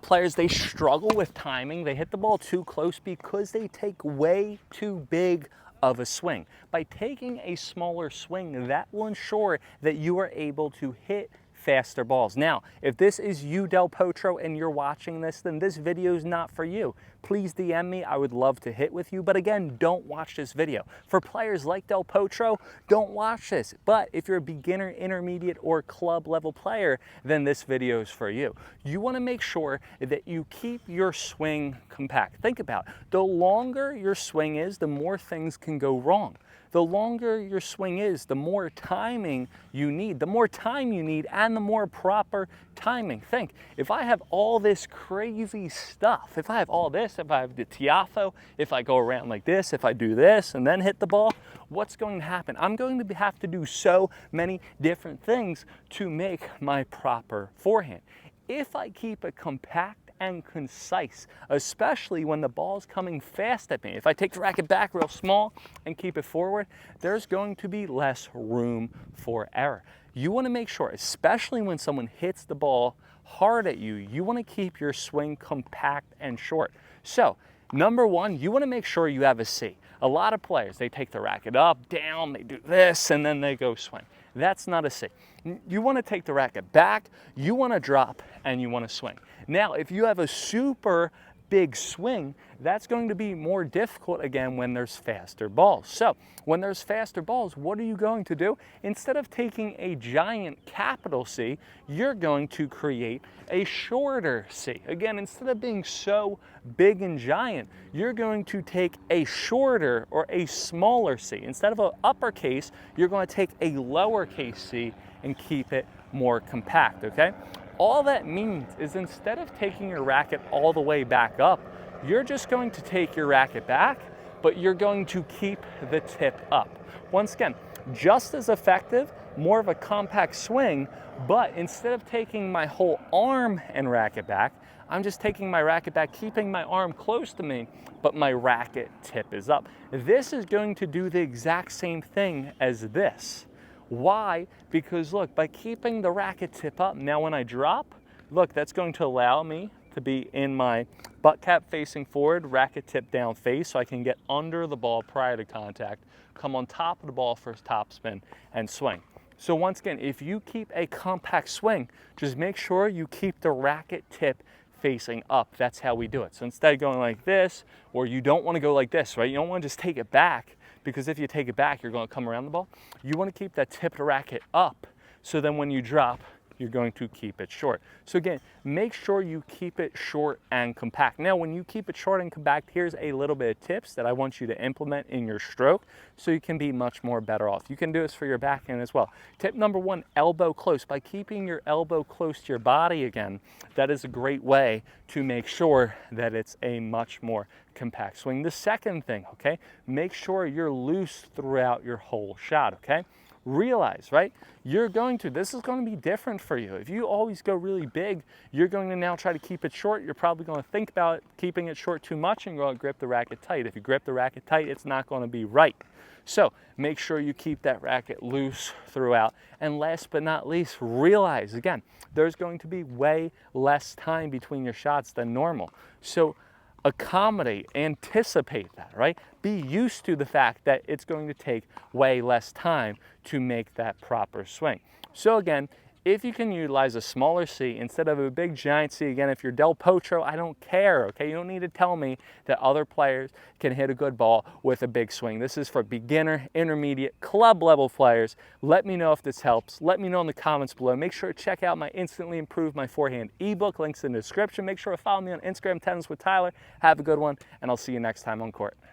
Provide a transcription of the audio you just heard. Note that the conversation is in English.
Players, they struggle with timing. They hit the ball too close because they take way too big of a swing. By taking a smaller swing, that will ensure that you are able to hit faster balls. Now, if this is you, Del Potro, and you're watching this, then this video is not for you. Please DM me. I would love to hit with you. But again, don't watch this video. For players like Del Potro, don't watch this. But if you're a beginner, intermediate, or club level player, then this video is for you. You want to make sure that you keep your swing compact. Think about it. The longer your swing is, the more things can go wrong. The longer your swing is, the more timing you need. The more time you need and the more proper timing. Think, if I have all this crazy stuff, if I have all this, if I have the tiafo, if I go around like this, if I do this and then hit the ball, what's going to happen? I'm going to have to do so many different things to make my proper forehand. If I keep it compact and concise, especially when the ball's coming fast at me. If I take the racket back real small and keep it forward, there's going to be less room for error. You want to make sure, especially when someone hits the ball hard at you, you want to keep your swing compact and short. So, number one, you want to make sure you have a C. A lot of players, they take the racket up, down, they do this, and then they go swing. That's not a C. You want to take the racket back, you want to drop, and you want to swing. Now, if you have a super big swing, that's going to be more difficult again when there's faster balls. So when there's faster balls, what are you going to do? Instead of taking a giant capital C, you're going to create a shorter C. Again, instead of being so big and giant, you're going to take a shorter or a smaller C. Instead of an uppercase, you're going to take a lowercase c and keep it more compact, okay? All that means is instead of taking your racket all the way back up, you're just going to take your racket back, but you're going to keep the tip up. Once again, just as effective, more of a compact swing, but instead of taking my whole arm and racket back, I'm just taking my racket back, keeping my arm close to me, but my racket tip is up. This is going to do the exact same thing as this. Why? Because look, by keeping the racket tip up, now when I drop, look, that's going to allow me to be in my butt cap facing forward, racket tip down face, so I can get under the ball prior to contact, come on top of the ball for top spin, and swing. So once again, if you keep a compact swing, just make sure you keep the racket tip facing up. That's how we do it. So instead of going like this, or you don't want to go like this, right? You don't want to just take it back, because if you take it back, you're going to come around the ball. You want to keep that tip of the racket up, so then when you drop, you're going to keep it short. So again, make sure you keep it short and compact. Now, when you keep it short and compact, here's a little bit of tips that I want you to implement in your stroke so you can be much more better off. You can do this for your backhand as well. Tip number one, elbow close. By keeping your elbow close to your body again, that is a great way to make sure that it's a much more compact swing. The second thing, okay, make sure you're loose throughout your whole shot, okay? Realize, right, this is going to be different for you. If you always go really big, you're going to now try to keep it short. You're probably going to think about keeping it short too much and going to grip the racket tight. If you grip the racket tight, it's not going to be right. So make sure you keep that racket loose throughout. And last but not least, realize, again, there's going to be way less time between your shots than normal. So accommodate, anticipate that, right? Be used to the fact that it's going to take way less time to make that proper swing. So again, if you can utilize a smaller C instead of a big giant C, again, if you're Del Potro, I don't care, okay? You don't need to tell me that other players can hit a good ball with a big swing. This is for beginner, intermediate, club level players. Let me know if this helps. Let me know in the comments below. Make sure to check out my Instantly Improve My Forehand ebook. Links in the description. Make sure to follow me on Instagram, Tennis with Tyler. Have a good one, and I'll see you next time on court.